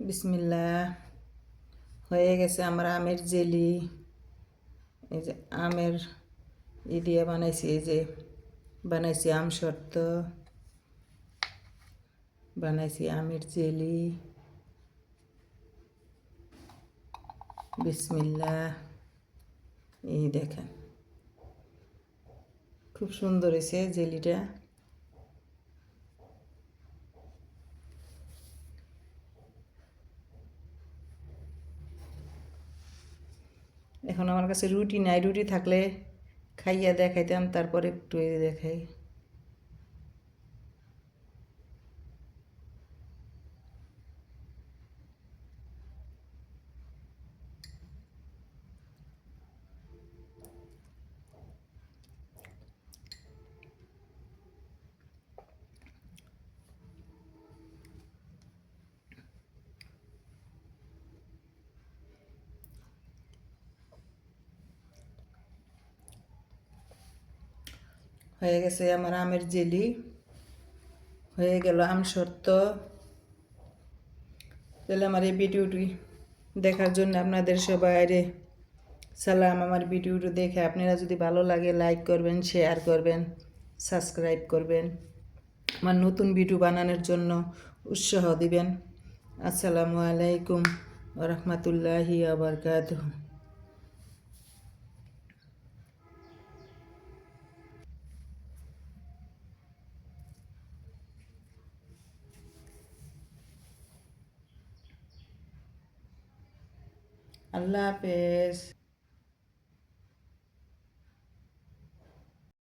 বিসমিল্লাহ। হয়ে গেছে আমার আমের জেলি। এই যে আমের দিয়ে বানাইছি, এই যে বানাইছি আম শর্ত, বানাইছি আমের জেলি। বিসমিল্লাহ। এই দেখেন, খুব সুন্দর হয়েছে জেলিটা। এখন আমার কাছে রুটি নাই, রুটি থাকলে খাইয়া দেখাইতাম, তারপরে একটু দেখাই। হয়ে গেছে আমার আমের জেলি, হয়ে গেল আম শর্ত। তাহলে আমার এই ভিডিওটি দেখার জন্য আপনাদের সবাইরে সালাম। আমার ভিডিওটি দেখে আপনারা যদি ভালো লাগে লাইক করবেন, শেয়ার করবেন, সাবস্ক্রাইব করবেন, আমার নতুন ভিডিও বানানোর জন্য উৎসাহ দিবেন। আসসালামু আলাইকুম ওয়া রাহমাতুল্লাহি ওয়া বারাকাতুহু। আল্লাহ হাফেজ।